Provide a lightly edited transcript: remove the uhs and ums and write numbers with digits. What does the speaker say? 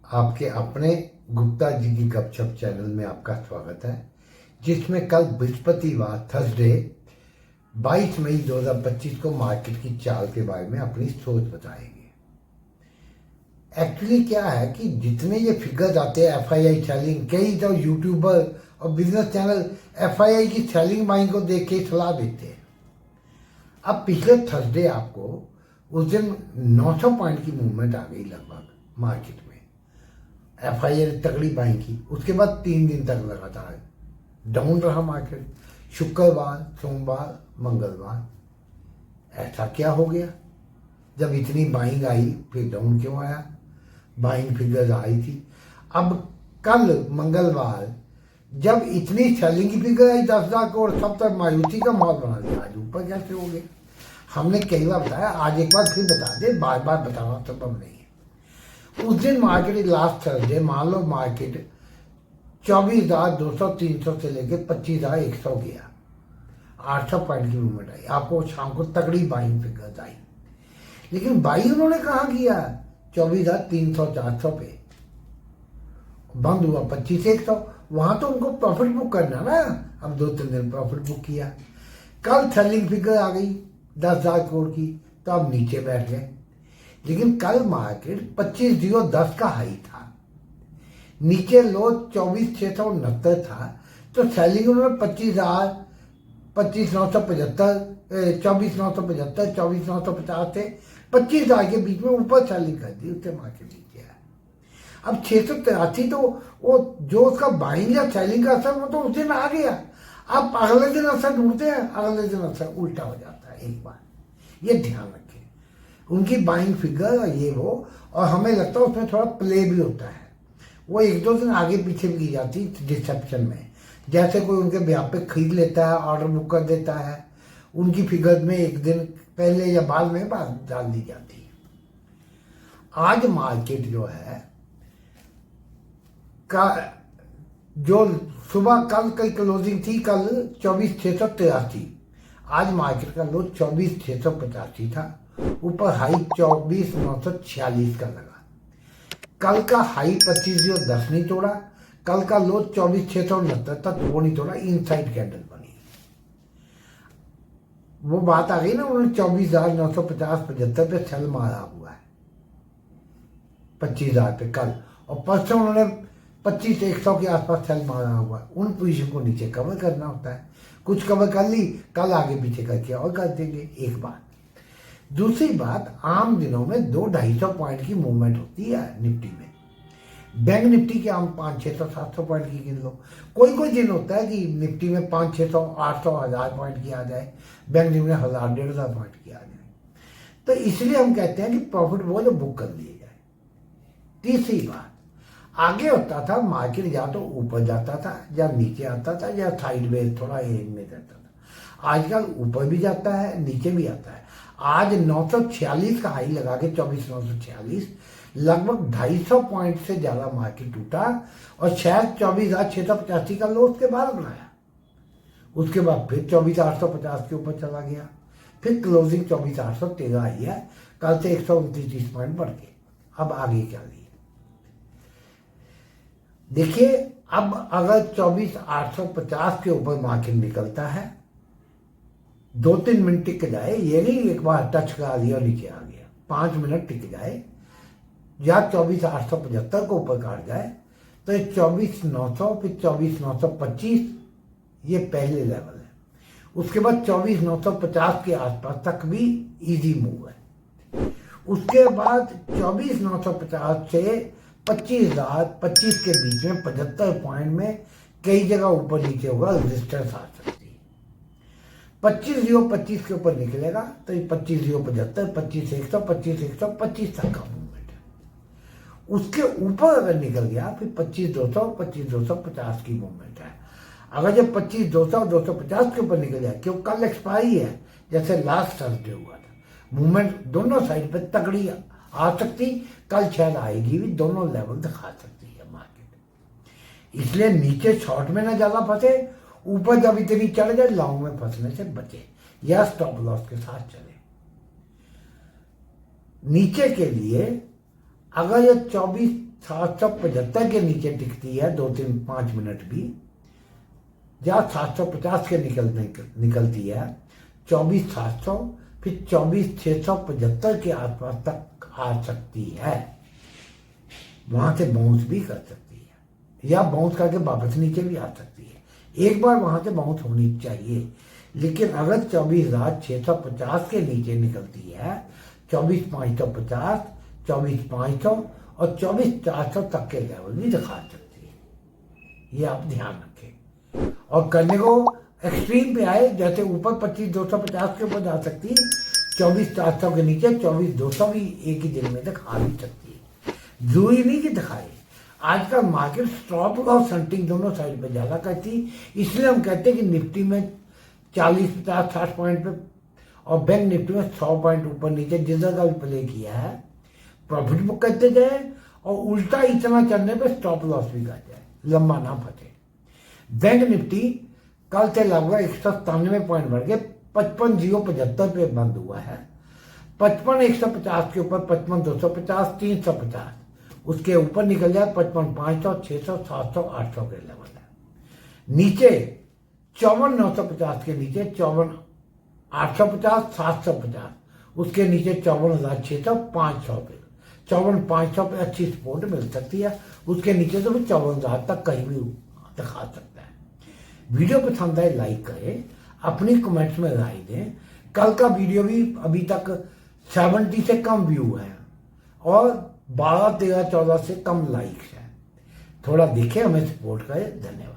आपके अपने गुप्ता जी की गपशप चैनल में आपका स्वागत है, जिसमें कल बृहस्पतिवार थर्सडे 22 मई 2025 को मार्केट की चाल के बारे में अपनी सोच बताएंगे। एक्चुअली क्या है कि जितने ये फिगर्स आते हैं एफआईआई सेलिंग, कई तो यूट्यूबर और बिजनेस चैनल एफआईआई की सेलिंग बाइंग को देख के सलाह देते हैं। अब पिछले थर्सडे आपको उस दिन 900 पॉइंट की मूवमेंट आ गई लगभग मार्केट में, एफआईआई तगड़ी बाइंग की। उसके बाद 3 दिन तक लगातार डाउन रहा मार्केट, शुक्रवार, सोमवार, मंगलवार। ऐसा क्या हो गया? जब इतनी बाइंग आई फिर डाउन क्यों आया? बाइंग फिगर्स आई थी। अब कल मंगलवार जब इतनी सेलिंग की फिगर आई 10,000 करोड़, सब तक मायूसी का माहौल बना दिया। आज ऊपर कैसे हो गया? हमने कई बार बताया, आज एक बार फिर बता दे, बार बार बताना संभव नहीं है। उस दिन मार्केट लास्ट थर्सडे मान लो मार्केट 24,200 300 से लेके 25,100 गया, 800 पॉइंट की मूवमेंट आई। आपको शाम को तगड़ी बाइंग फिगर्स आई, लेकिन बाई उन्होंने कहाँ किया? 24,300 400 पे बंद हुआ 25,100। वहां तो उनको प्रॉफिट बुक करना ना। अब 2-3 दिन प्रॉफिट बुक किया। कल सेलिंग फिगर आ गई 10,000 करोड़ की, तो अब नीचे बैठ गए। लेकिन कल मार्केट 25,010 का हाई था, नीचे लो 24,669 था, तो सेलिंग उन्होंने 25,000, 25,975, 24,975, 24,950 से 25,000 के बीच में ऊपर सेलिंग कर दी, उससे मार्केट नीचे आया। अब 683 तो वो जो उसका बाइंग या सेलिंग का असर वो तो उस दिन आ गया। अब अगले दिन असर ढूंढते हैं, अगले दिन असर उल्टा हो जाता है। एक बार ये ध्यान रखें, उनकी बाइंग फिगर ये वो, और हमें लगता है उसमें थोड़ा प्ले भी होता है। वो 1-2 दिन आगे पीछे भी की जाती डिसेप्शन में, जैसे कोई उनके ब्याह पे खरीद लेता है, ऑर्डर बुक कर देता है, उनकी फिगर में एक दिन पहले या बाद में बात डाल दी जाती है। आज मार्केट जो है का जो सुबह कल की क्लोजिंग थी, कल 24,683, आज मार्केट का लो 24,685 था, ऊपर हाई 24,946 का लगा। कल का हाई 25,010 नहीं तोड़ा, कल का लो 24,669 तक वो नहीं तोड़ा, इनसाइड कैंडल बनी। वो बात आ गई ना, उन्होंने 24,950-75 पे सेल मारा हुआ है 25,000 पे कल, और परसों उन्होंने 25,100 के आसपास सेल मारा हुआ है। उन पोजीशन को नीचे कवर करना होता है। कुछ कवर कर ली, कल आगे पीछे करके और कर देंगे। एक बात। दूसरी बात, आम दिनों में 200-250 पॉइंट की मूवमेंट होती है निफ्टी में। बैंक निफ्टी के आम 500-600-700 पॉइंट की गिन लो। कोई कोई दिन होता है कि निफ्टी में 500-600-800-1000 पॉइंट की आ जाए, बैंक निफ्टी में 1000-1500 पॉइंट की आ जाए। तो इसलिए हम कहते हैं कि प्रॉफिट वो जो बुक कर लिए जाए। तीसरी बात, आगे होता था मार्केट या तो ऊपर जाता था या नीचे आता था या साइडवेज थोड़ा एरिंग में रहता था। आजकल ऊपर भी जाता है, नीचे भी आता है। आज 946 का हाई लगा के 24,946, लगभग 250 पॉइंट से ज्यादा मार्केट टूटा, और शायद 24,685 का लो उसके बाद बनाया। उसके बाद फिर 24,850 के ऊपर चला गया, फिर क्लोजिंग 24,813 आई है। कल से 129 पॉइंट बढ़ गए। अब आगे क्या लिए देखिए। अब अगर 24,850 के ऊपर मार्केट निकलता है, 2-3 मिनट टिक जाए, ये नहीं एक बार टच करा दिया और नीचे आ गया, 5 मिनट टिक जाए, या 24,875 को ऊपर काट जाए, तो ये 24,900 फिर 24,925 ये पहले लेवल है। उसके बाद 24,950 के आसपास तक भी इजी मूव है। उसके बाद 24,950 से 25,025 के बीच में 75 पॉइंट में कई जगह ऊपर नीचे होगा, रेजिस्टेंस आ सकती है। 25,025 के ऊपर निकलेगा तो 25,075, 25,100, 25,100, 25 तक का मूवमेंट है। उसके ऊपर अगर निकल गया फिर 25,200, 25,250 की मूवमेंट है। अगर जब 25,200 और 250 के ऊपर निकल जाए, क्योंकि कल एक्सपायरी है, जैसे लास्ट थर्सडे हुआ था, मूवमेंट दोनों साइड पे तगड़ी आ सकती, कल शायद आएगी भी, दोनों लेवल दिखा सकती है मार्केट। इसलिए नीचे शॉर्ट में ना ज्यादा फंसे, ऊपर जब इतनी चढ़ जाए लॉन्ग में फंसने से बचे, या स्टॉप लॉस के साथ चले। नीचे के लिए अगर ये 24 775 के नीचे टिकती है 2-3-5 मिनट भी, या 750 के निकलती है 24,700, फिर 24,675 के आसपास तक आ सकती है, वहां से बाउंस भी कर सकती है, या बाउंस करके वापस नीचे भी आ सकती है। एक बार वहां से बाउंस होनी चाहिए, लेकिन अगर 24,650 के नीचे निकलती है 24,550, 24,500 और 24,400 तक के लेवल भी दिखा सकती है, ये आप ध्यान रखें। और करने को एक्सट्रीम पे आए, जैसे ऊपर 25,250 के ऊपर जा सकती है, 24,400 के नीचे 24,200 भी एक ही दिन में दिखा भी सकती है, जरूरी नहीं कि दिखाए। आजकल मार्केट स्टॉप लॉस हंटिंग दोनों साइड पे ज्यादा करती, इसलिए हम कहते हैं कि निफ्टी में 40, 50, 60 पॉइंट पे और बैंक निफ्टी में 100 पॉइंट ऊपर नीचे जिधर का भी प्ले किया है प्रॉफिट बुक करते जाए, और उल्टा इतना चलने पे स्टॉप लॉस भी कर जाए, लंबा ना फंसे। बैंक निफ्टी कल से लगभग 197 पॉइंट बढ़ के 55,075 पे बंद हुआ है। 55,150 के ऊपर 55,250, 350, उसके ऊपर निकल जाए 55,500, 600, 700, 800 के लेवल है। नीचे 54,950 के नीचे 54,850, 750, उसके नीचे 54,600, 500 पे, 54,500 पे अच्छी सपोर्ट मिल सकती है, उसके नीचे तो 54,000 तक कहीं भी दिखा सकता है। वीडियो पसंद आए लाइक करें, अपनी कमेंट्स में राय दें। कल का वीडियो भी अभी तक 70 से कम व्यू है और 12, 13, 14 से कम लाइक्स है, थोड़ा देखें, हमें सपोर्ट करें। धन्यवाद।